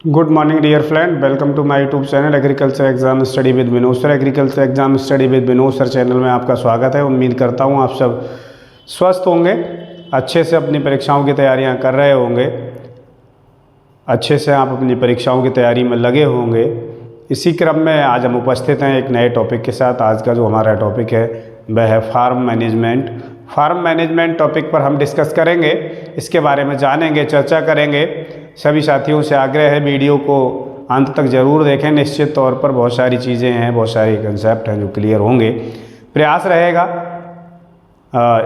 Good morning dear friend, welcome to my YouTube channel agriculture exam study with Vinod sir. Agriculture exam study with Vinod sir channel में आपका स्वागत है। उम्मीद करता हूँ आप सब स्वस्थ होंगे, अच्छे से अपनी परीक्षाओं की तैयारियाँ कर रहे होंगे, अच्छे से आप अपनी परीक्षाओं की तैयारी में लगे होंगे। इसी क्रम में आज हम उपस्थित हैं एक नए टॉपिक के साथ। आज का जो हमारा टॉपिक है वह है farm management. Farm management topic पर हम डिस्कस करेंगे, इसके बारे में जानेंगे, चर्चा करेंगे। सभी साथियों से आग्रह है वीडियो को अंत तक ज़रूर देखें। निश्चित तौर पर बहुत सारी चीज़ें हैं, बहुत सारे कंसेप्ट हैं जो क्लियर होंगे। प्रयास रहेगा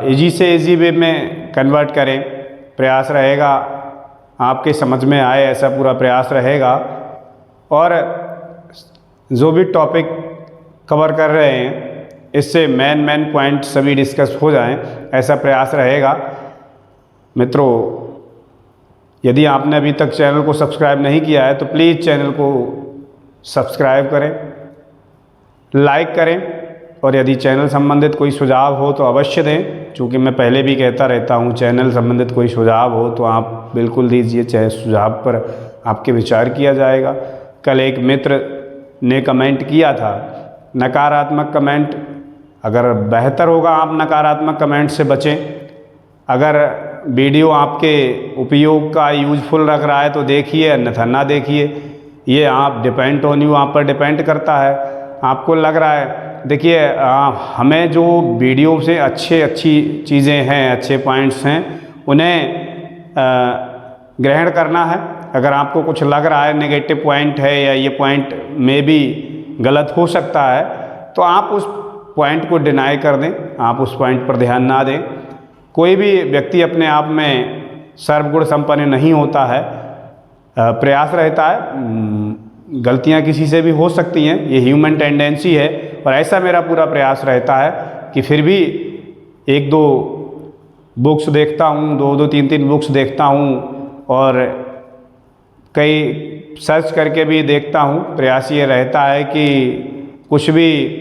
ईजी से ईजी वे में कन्वर्ट करें, प्रयास रहेगा आपके समझ में आए, ऐसा पूरा प्रयास रहेगा। और जो भी टॉपिक कवर कर रहे हैं इससे मेन पॉइंट सभी डिस्कस हो जाएं, ऐसा प्रयास रहेगा। मित्रों, यदि आपने अभी तक चैनल को सब्सक्राइब नहीं किया है तो प्लीज़ चैनल को सब्सक्राइब करें, लाइक करें, और यदि चैनल संबंधित कोई सुझाव हो तो अवश्य दें। चूँकि मैं पहले भी कहता रहता हूँ, चैनल संबंधित कोई सुझाव हो तो आप बिल्कुल दीजिए, चाहे सुझाव पर आपके विचार किया जाएगा। कल एक मित्र ने कमेंट किया था, नकारात्मक कमेंट, अगर बेहतर होगा आप नकारात्मक कमेंट से बचें। अगर वीडियो आपके उपयोग का यूजफुल लग रहा है तो देखिए, अन्यथा ना देखिए। ये आप डिपेंड ऑन यू, आप पर डिपेंड करता है। आपको लग रहा है, देखिए हमें जो वीडियो से अच्छी चीज़ें हैं, अच्छे पॉइंट्स हैं, उन्हें ग्रहण करना है। अगर आपको कुछ लग रहा है नेगेटिव पॉइंट है या ये पॉइंट में भी गलत हो सकता है तो आप उस पॉइंट को डिनाई कर दें, आप उस पॉइंट पर ध्यान ना दें। कोई भी व्यक्ति अपने आप में सर्वगुण संपन्न नहीं होता है, प्रयास रहता है। गलतियां किसी से भी हो सकती हैं, ये ह्यूमन टेंडेंसी है। और ऐसा मेरा पूरा प्रयास रहता है कि फिर भी एक दो बुक्स देखता हूँ, दो तीन बुक्स देखता हूँ और कई सर्च करके भी देखता हूँ। प्रयास ये रहता है कि कुछ भी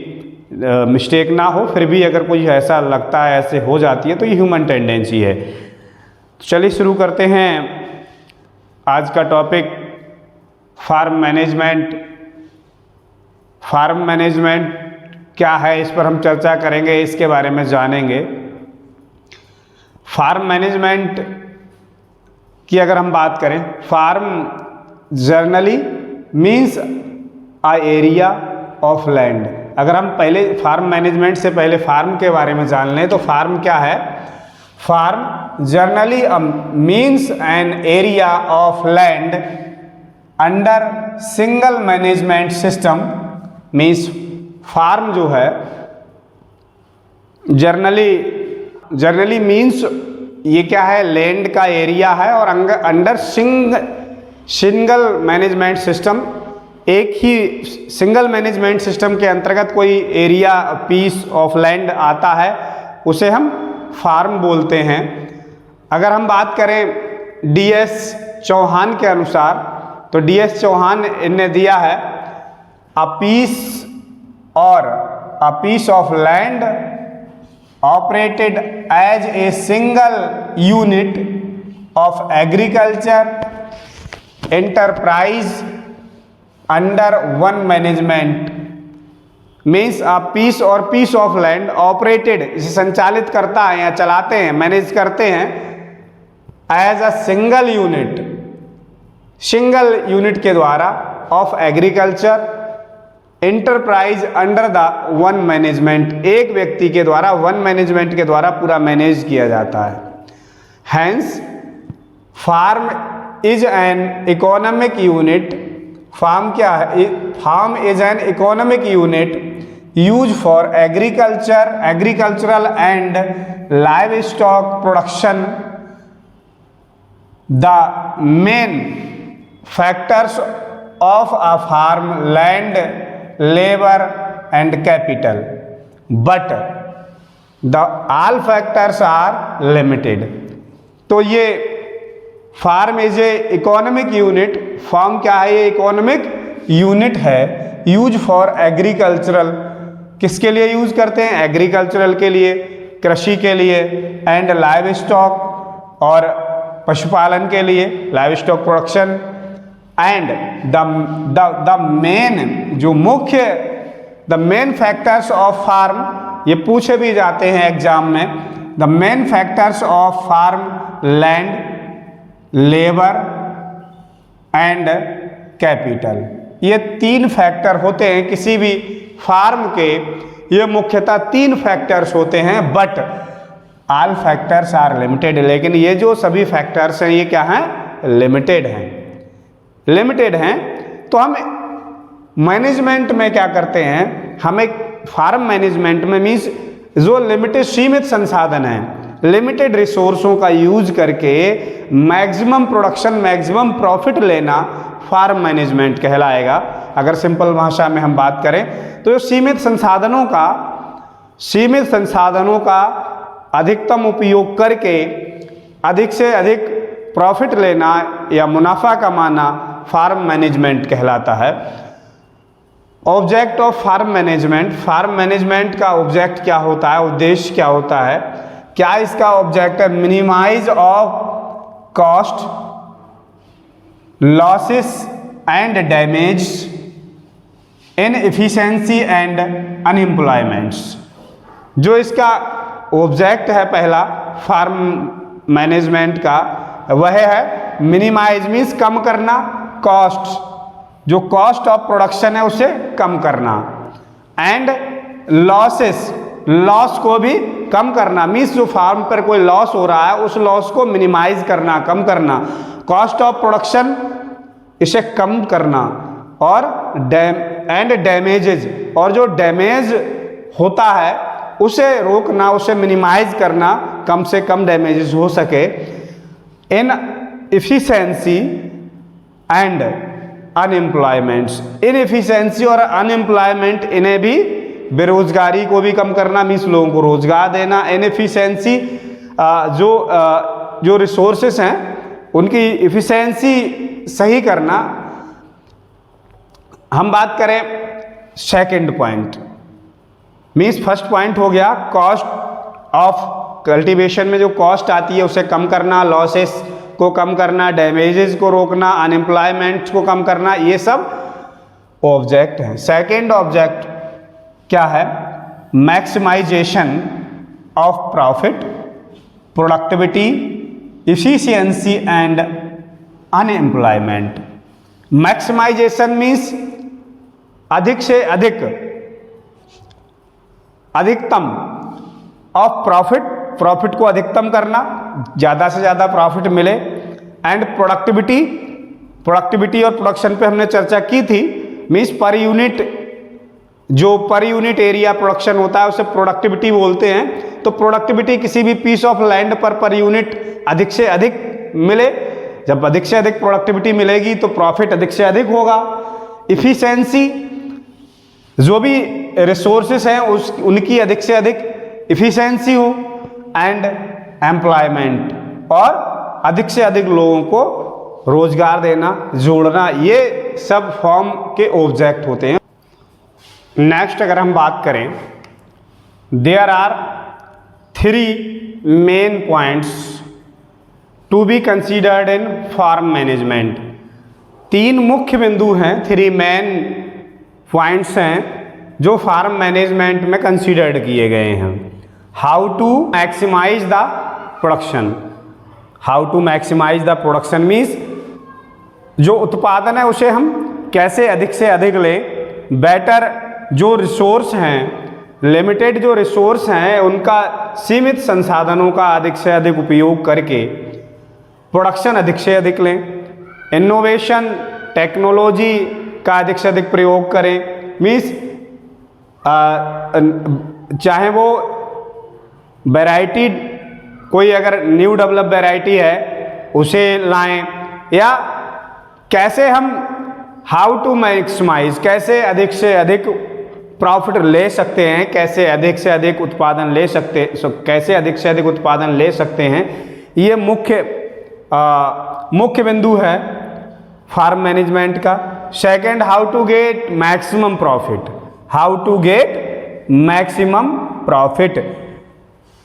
मिस्टेक ना हो। फिर भी अगर कोई ऐसा लगता है, ऐसे हो जाती है, तो ये ह्यूमन टेंडेंसी है। तो चलिए शुरू करते हैं आज का topic, farm management. Farm management क्या है, इस पर हम चर्चा करेंगे, इसके बारे में जानेंगे। फार्म मैनेजमेंट की अगर हम बात करें, farm generally means a area of land. अगर हम पहले फार्म मैनेजमेंट से पहले फार्म के बारे में जान लें तो फार्म क्या है। Farm generally means an area of land under single management system. Means farm जो है जनरली मीन्स ये क्या है, लैंड का एरिया है और अंडर सिंगल मैनेजमेंट सिस्टम, एक ही सिंगल मैनेजमेंट सिस्टम के अंतर्गत कोई एरिया पीस ऑफ लैंड आता है, उसे हम फार्म बोलते हैं। अगर हम बात करें DS चौहान के अनुसार, तो DS चौहान इनने दिया है a piece of land operated as a single unit of agriculture enterprise under one management. Means a piece of land operated, इसे संचालित करता है या चलाते हैं, मैनेज करते हैं एज अ सिंगल यूनिट के द्वारा of agriculture enterprise under the one management. एक व्यक्ति के द्वारा, वन मैनेजमेंट के द्वारा पूरा मैनेज किया जाता है। Hence farm is an economic unit. Farm क्या है? Farm is an economic unit use for agricultural and livestock production. The main factors of a farm land, labour and capital, but the all factors are limited. तो ये farm is a economic unit. Farm क्या है? ये economic unit है, use for agricultural, किसके लिए use करते हैं? एग्रीकल्चरल के लिए, कृषि के लिए, एंड लाइव स्टॉक, और पशुपालन के लिए, livestock production, and the main जो मुख्य the main factors of farm, ये पूछे भी जाते हैं एग्जाम में, the main factors of farm, land, labour and capital. ये 3 फैक्टर होते हैं किसी भी फार्म के, ये मुख्यतः 3 फैक्टर्स होते हैं, but all factors are limited. लेकिन ये जो सभी फैक्टर्स हैं ये क्या हैं? लिमिटेड हैं, लिमिटेड हैं। तो हम मैनेजमेंट में क्या करते हैं, हम एक फार्म मैनेजमेंट में मीन्स जो लिमिटेड सीमित संसाधन हैं, लिमिटेड रिसोर्सों का यूज करके मैक्सिमम प्रोडक्शन, मैक्सिमम प्रॉफिट लेना फार्म मैनेजमेंट कहलाएगा। अगर सिंपल भाषा में हम बात करें तो सीमित संसाधनों का अधिकतम उपयोग करके अधिक से अधिक प्रॉफिट लेना या मुनाफा कमाना फार्म मैनेजमेंट कहलाता है। Object of farm management, farm management का ऑब्जेक्ट क्या होता है, उद्देश्य क्या होता है, क्या इसका ऑब्जेक्ट है? Minimize of cost, losses and damage, inefficiency and unemployments. जो इसका ऑब्जेक्ट है पहला फार्म मैनेजमेंट का, वह है मिनिमाइज मीन्स कम करना, कॉस्ट, जो कॉस्ट ऑफ प्रोडक्शन है उसे कम करना, एंड लॉसेस, लॉस को भी कम करना, मीन्स जो फार्म पर कोई लॉस हो रहा है उस लॉस को मिनिमाइज करना, कम करना, कॉस्ट ऑफ प्रोडक्शन इसे कम करना, और एंड डैमेजेस, और जो डैमेज होता है उसे रोकना, उसे मिनिमाइज करना, कम से कम डैमेजेस हो सके। इन एफिशिएंसी एंड अनएम्प्लॉयमेंट्स, इनएफिशिएंसी और अनएम्प्लॉयमेंट, इन्हें भी, बेरोजगारी को भी कम करना मीन्स लोगों को रोजगार देना। इनएफिशिएंसी जो रिसोर्सेस हैं उनकी एफिशिएंसी सही करना। हम बात करें second point, means first point हो गया कॉस्ट ऑफ कल्टीवेशन में जो कॉस्ट आती है उसे कम करना, लॉसेस को कम करना, डैमेजेस को रोकना, अनएम्प्लॉयमेंट को कम करना, ये सब ऑब्जेक्ट हैं। सेकंड ऑब्जेक्ट क्या है? Maximization of profit, productivity, efficiency and unemployment. Maximization means अधिक से अधिक, अधिकतम ऑफ प्रॉफिट, प्रॉफिट को अधिकतम करना, ज़्यादा से ज़्यादा प्रॉफिट मिले, एंड प्रोडक्टिविटी, प्रोडक्टिविटी और प्रोडक्शन पे हमने चर्चा की थी, मीन्स पर यूनिट, जो पर यूनिट एरिया प्रोडक्शन होता है उसे प्रोडक्टिविटी बोलते हैं। तो प्रोडक्टिविटी किसी भी पीस ऑफ लैंड पर यूनिट अधिक से अधिक मिले, जब अधिक से अधिक प्रोडक्टिविटी मिलेगी तो प्रॉफिट अधिक से अधिक होगा। इफिशिएंसी, जो भी रिसोर्सेस हैं उनकी अधिक से अधिक इफिशिएंसी हो, एंड एम्प्लॉयमेंट, और अधिक से अधिक लोगों को रोजगार देना, जोड़ना, ये सब फॉर्म के ऑब्जेक्ट होते हैं। नेक्स्ट अगर हम बात करें, there are 3 main points to be considered in farm management. 3 मुख्य बिंदु हैं, 3 मेन पॉइंट्स हैं जो फार्म मैनेजमेंट में कंसीडर्ड किए गए हैं। How to maximize the production, how to maximize the production means जो उत्पादन है उसे हम कैसे अधिक से अधिक लें। बेटर, जो रिसोर्स हैं, लिमिटेड जो रिसोर्स हैं उनका सीमित संसाधनों का अधिक से अधिक उपयोग करके प्रोडक्शन अधिक से अधिक लें। इनोवेशन, टेक्नोलॉजी का अधिक से अधिक प्रयोग करें, मीन्स चाहे वो वैरायटी, कोई अगर न्यू डेवलप वैरायटी है उसे लाएं, या कैसे हम हाउ टू मैक्सिमाइज, कैसे अधिक से अधिक प्रॉफिट ले सकते हैं, कैसे अधिक से अधिक उत्पादन ले सकते, कैसे अधिक से अधिक उत्पादन ले सकते हैं, ये मुख्य बिंदु है फार्म मैनेजमेंट का। Second, how to get maximum profit, how to get maximum profit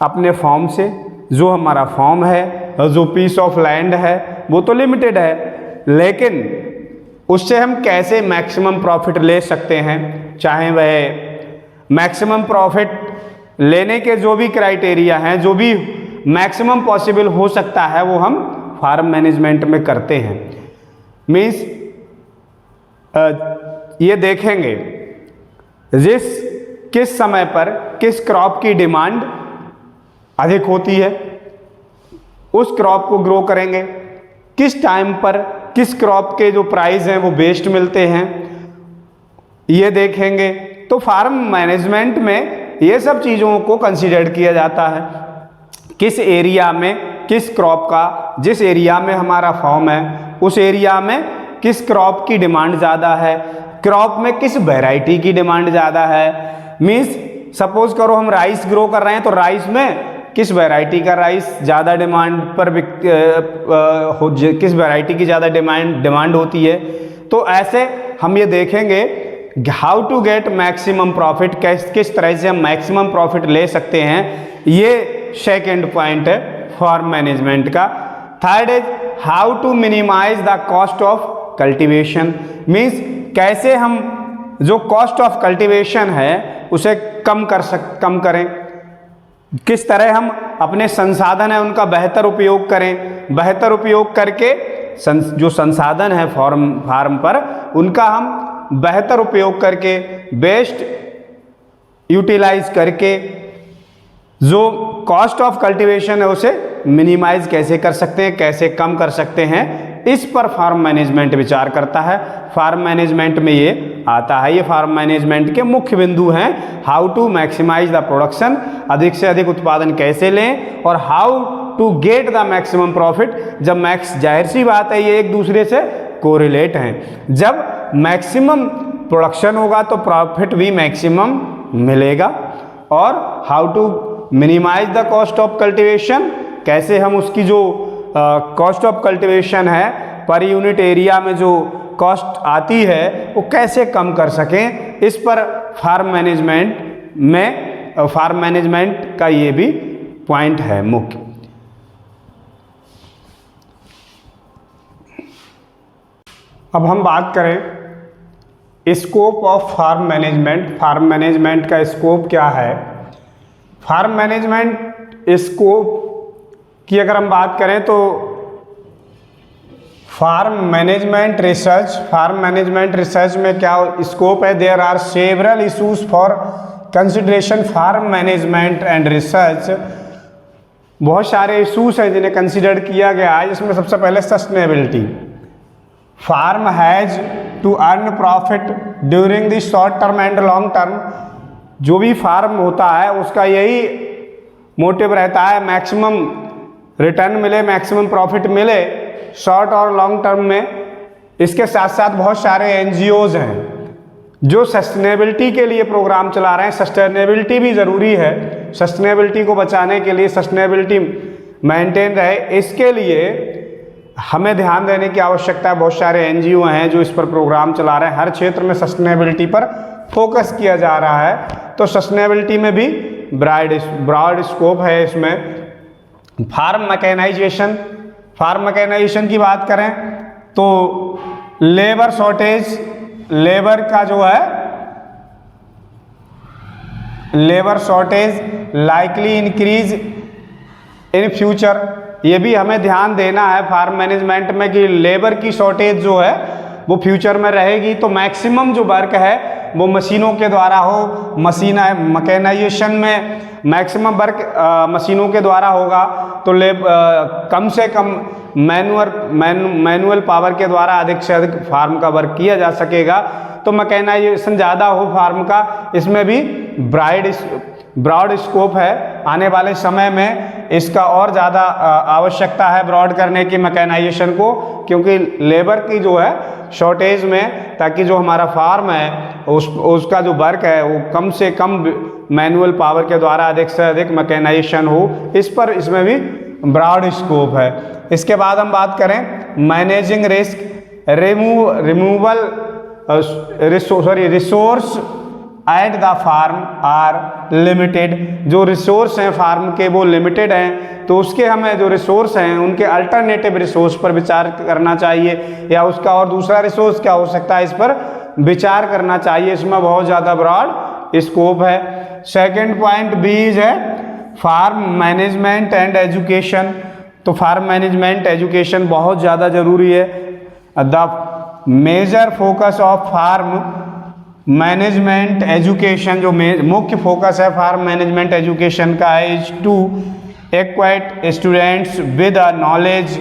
अपने फॉर्म से। जो हमारा फॉर्म है, जो पीस ऑफ लैंड है वो तो लिमिटेड है, लेकिन उससे हम कैसे मैक्सिमम प्रॉफिट ले सकते हैं, चाहे वह मैक्सिमम प्रॉफिट लेने के जो भी क्राइटेरिया हैं, जो भी मैक्सिमम पॉसिबल हो सकता है, वो हम फार्म मैनेजमेंट में करते हैं। मीन्स ये देखेंगे किस समय पर किस क्रॉप की डिमांड अधिक होती है, उस क्रॉप को ग्रो करेंगे, किस टाइम पर किस क्रॉप के जो प्राइस हैं वो बेस्ट मिलते हैं, ये देखेंगे। तो फार्म मैनेजमेंट में ये सब चीज़ों को कंसीडर किया जाता है। किस एरिया में किस क्रॉप का, जिस एरिया में हमारा फार्म है उस एरिया में किस क्रॉप की डिमांड ज़्यादा है, क्रॉप में किस वैरायटी की डिमांड ज़्यादा है। मीन्स सपोज करो हम राइस ग्रो कर रहे हैं, तो राइस में किस वैरायटी का राइस ज़्यादा डिमांड पर किस वैरायटी की ज़्यादा डिमांड होती है। तो ऐसे हम ये देखेंगे how to get maximum profit, किस तरह से हम मैक्सिमम प्रॉफिट ले सकते हैं। ये सेकेंड पॉइंट है फार्म मैनेजमेंट का। Third is how to minimize the cost of cultivation. Means कैसे हम जो कॉस्ट ऑफ कल्टीवेशन है उसे कम करें, किस तरह हम अपने संसाधन है उनका बेहतर उपयोग करें, बेहतर उपयोग करके जो संसाधन है फार्म पर उनका हम बेहतर उपयोग करके बेस्ट यूटिलाइज करके जो कॉस्ट ऑफ कल्टीवेशन है उसे मिनिमाइज कैसे कर सकते हैं, कैसे कम कर सकते हैं, इस पर फार्म मैनेजमेंट विचार करता है। फार्म मैनेजमेंट में ये आता है, ये फार्म मैनेजमेंट के मुख्य बिंदु हैं। How to maximize the production, अधिक से अधिक उत्पादन कैसे लें, और how to get the maximum profit. जब जाहिर सी बात है ये एक दूसरे से कोरिलेट हैं। जब मैक्सिमम प्रोडक्शन होगा तो प्रॉफिट भी मैक्सिमम मिलेगा। और how to minimize the cost of cultivation, कैसे हम उसकी जो कॉस्ट ऑफ कल्टीवेशन है पर यूनिट एरिया में जो कॉस्ट आती है वो कैसे कम कर सकें, इस पर फार्म मैनेजमेंट का ये भी पॉइंट है मुख्य। अब हम बात करें scope of farm management. Farm management का स्कोप क्या है। फार्म मैनेजमेंट स्कोप की अगर हम बात करें तो फार्म मैनेजमेंट रिसर्च में क्या स्कोप है। There are several issues for consideration farm management and research. बहुत सारे इशूज हैं जिन्हें कंसिडर किया गया है, जिसमें सबसे पहले sustainability. Farm has to earn profit during the short term and long term. जो भी फार्म होता है उसका यही मोटिव रहता है मैक्सिमम रिटर्न मिले, मैक्सिमम प्रॉफिट मिले शॉर्ट और लॉन्ग टर्म में। इसके साथ साथ बहुत सारे एनजीओज हैं जो सस्टेनेबिलिटी के लिए प्रोग्राम चला रहे हैं। सस्टेनेबिलिटी भी ज़रूरी है, सस्टेनेबिलिटी को बचाने के लिए, सस्टेनेबिलिटी मेंटेन रहे इसके लिए हमें ध्यान देने की आवश्यकता है। बहुत सारे एनजीओ हैं जो इस पर प्रोग्राम चला रहे हैं। हर क्षेत्र में सस्टेनेबिलिटी पर फोकस किया जा रहा है। तो सस्टेनेबिलिटी में भी ब्रॉड स्कोप है इसमें। फार्म मैकेनाइजेशन की बात करें तो लेबर शॉर्टेज, लेबर का जो है labour shortage likely increase in future. ये भी हमें ध्यान देना है फार्म मैनेजमेंट में कि लेबर की शॉर्टेज जो है वो फ्यूचर में रहेगी। तो मैक्सिमम जो वर्क है वो मशीनों के द्वारा हो। मैकेनाइजेशन में मैक्सिमम वर्क मशीनों के द्वारा होगा तो कम से कम मैनुअल पावर के द्वारा अधिक से अधिक फार्म का वर्क किया जा सकेगा। तो मैकेनाइजेशन ज़्यादा हो फार्म का, इसमें भी ब्रॉड स्कोप है। आने वाले समय में इसका और ज़्यादा आवश्यकता है ब्रॉड करने की मैकेनाइजेशन को, क्योंकि लेबर की जो है शॉर्टेज में, ताकि जो हमारा फार्म है उसका जो वर्क है वो कम से कम मैनुअल पावर के द्वारा अधिक से अधिक मैकेनाइजेशन हो। इसमें भी ब्रॉड स्कोप है। इसके बाद हम बात करें managing risk, resource at the farm are limited, जो रिसोर्स हैं फार्म के वो लिमिटेड हैं, तो उसके हमें जो रिसोर्स हैं उनके अल्टरनेटिव रिसोर्स पर विचार करना चाहिए, या उसका और दूसरा रिसोर्स क्या हो सकता है इस पर विचार करना चाहिए। इसमें बहुत ज़्यादा ब्रॉड स्कोप है। सेकंड पॉइंट बीज है फार्म मैनेजमेंट एंड एजुकेशन। तो फार्म मैनेजमेंट एजुकेशन बहुत ज़्यादा ज़रूरी है। The major focus of farm management education, जो मुख्य फोकस है फार्म मैनेजमेंट एजुकेशन का है, is to acquaint students with a knowledge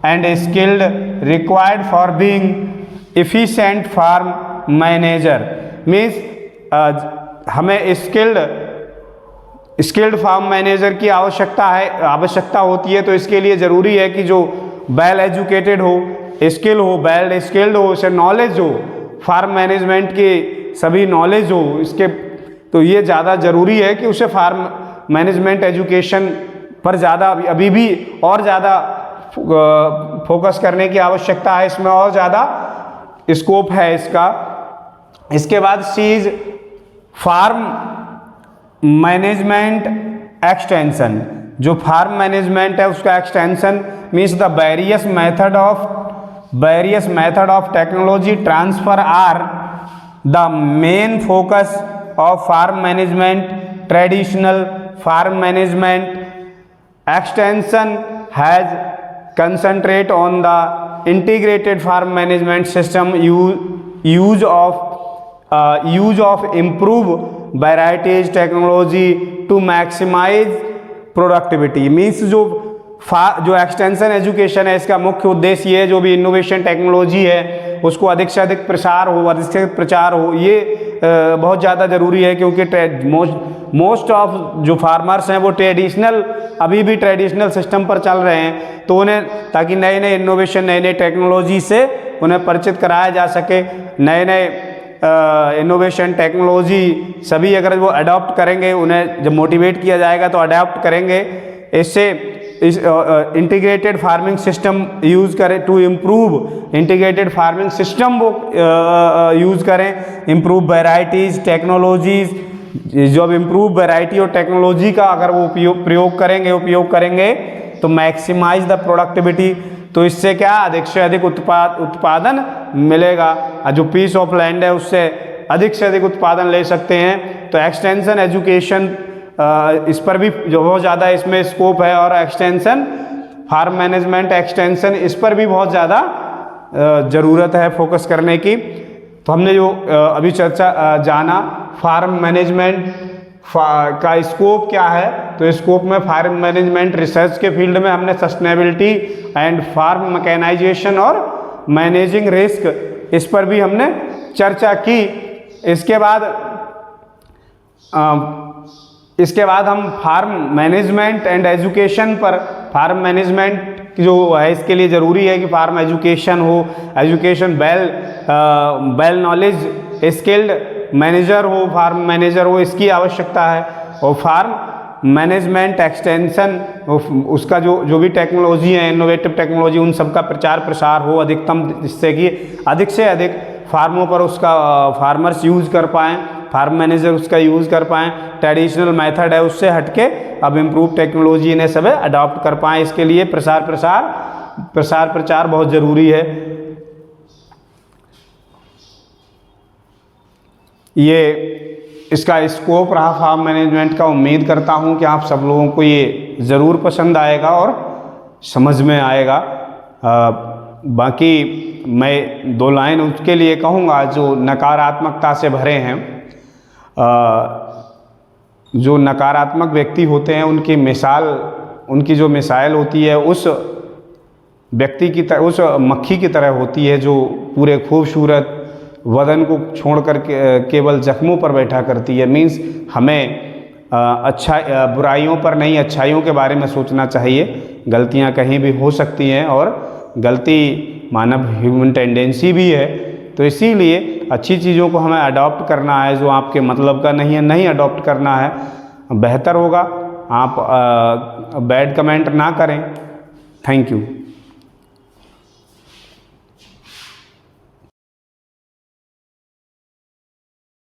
and skilled required for being efficient farm manager. Means हमें स्किल्ड फार्म मैनेजर की आवश्यकता होती है। तो इसके लिए ज़रूरी है कि जो वेल एजुकेटेड हो, स्किल हो, वेल स्किल्ड हो, उसे नॉलेज हो, फार्म मैनेजमेंट की सभी नॉलेज हो इसके। तो ये ज़्यादा ज़रूरी है कि उसे फार्म मैनेजमेंट एजुकेशन पर ज़्यादा अभी भी और ज़्यादा फोकस करने की आवश्यकता है, इसमें और ज़्यादा स्कोप है इसका। इसके बाद सीज फार्म मैनेजमेंट एक्सटेंशन। जो फार्म मैनेजमेंट है उसका extension means the various method of technology transfer are the main focus of farm management. Traditional farm management extension has concentrate on the integrated farm management system use of improved varieties technology to maximize productivity। Means जो extension education है इसका मुख्य उद्देश्य ये, जो भी innovation technology है उसको अधिक से अधिक प्रसार हो, अधिक से प्रचार हो, ये बहुत ज़्यादा ज़रूरी है। क्योंकि मोस्ट ऑफ जो फार्मर्स हैं वो अभी भी ट्रेडिशनल सिस्टम पर चल रहे हैं, तो उन्हें ताकि नए नए इनोवेशन, नए नए टेक्नोलॉजी से उन्हें परिचित कराया जा सके। नए नए इनोवेशन टेक्नोलॉजी सभी अगर वो अडॉप्ट करेंगे, उन्हें जब मोटिवेट किया जाएगा तो अडॉप्ट करेंगे। इससे इंटीग्रेटेड फार्मिंग सिस्टम यूज़ करें to improve integrated farming system वो यूज़ करें, इम्प्रूव वेराइटीज़ टेक्नोलॉजीज़। जब इम्प्रूव वैरायटी और टेक्नोलॉजी का अगर वो उपयोग करेंगे तो मैक्सिमाइज द प्रोडक्टिविटी। तो इससे क्या अधिक से अधिक उत्पादन मिलेगा, और जो पीस ऑफ लैंड है उससे अधिक से अधिक उत्पादन ले सकते हैं। तो एक्सटेंशन एजुकेशन इस पर भी जो बहुत ज़्यादा इसमें स्कोप है, और एक्सटेंशन फार्म मैनेजमेंट एक्सटेंशन इस पर भी बहुत ज़्यादा ज़रूरत है फोकस करने की। तो हमने जो अभी चर्चा जाना फार्म मैनेजमेंट का स्कोप क्या है, तो स्कोप में फार्म मैनेजमेंट रिसर्च के फील्ड में हमने सस्टेनेबिलिटी एंड फार्म मैकेनाइजेशन और मैनेजिंग रिस्क, इस पर भी हमने चर्चा की। इसके बाद हम फार्म मैनेजमेंट एंड एजुकेशन पर, फार्म मैनेजमेंट जो है इसके लिए ज़रूरी है कि फार्म एजुकेशन हो, education well knowledge skilled manager हो, फार्म मैनेजर हो, इसकी आवश्यकता है। और फार्म मैनेजमेंट एक्सटेंशन उसका जो भी टेक्नोलॉजी है, इनोवेटिव टेक्नोलॉजी, उन सब का प्रचार प्रसार हो अधिकतम, जिससे कि अधिक से अधिक फार्मों पर उसका फार्मर्स यूज़ कर पाएँ, फार्म मैनेजर उसका यूज़ कर पाएँ। ट्रेडिशनल मेथड है उससे हटके अब इम्प्रूव टेक्नोलॉजी इन्हें सब अडॉप्ट कर पाएँ। इसके लिए प्रसार प्रचार बहुत ज़रूरी है। ये इसका स्कोप रहा फार्म मैनेजमेंट का। उम्मीद करता हूँ कि आप सब लोगों को ये ज़रूर पसंद आएगा और समझ में आएगा। बाकी मैं 2 लाइन उसके लिए कहूँगा जो नकारात्मकता से भरे हैं। जो नकारात्मक व्यक्ति होते हैं उनकी जो मिसाल होती है उस व्यक्ति की तरह, उस मक्खी की तरह होती है जो पूरे खूबसूरत वदन को छोड़कर केवल जख्मों पर बैठा करती है। मीन्स हमें बुराइयों पर नहीं, अच्छाइयों के बारे में सोचना चाहिए। गलतियां कहीं भी हो सकती हैं और गलती मानव ह्यूमन टेंडेंसी भी है, तो इसीलिए अच्छी चीज़ों को हमें अडॉप्ट करना है। जो आपके मतलब का नहीं है, नहीं अडॉप्ट करना है। बेहतर होगा आप बैड कमेंट ना करें। Thank you.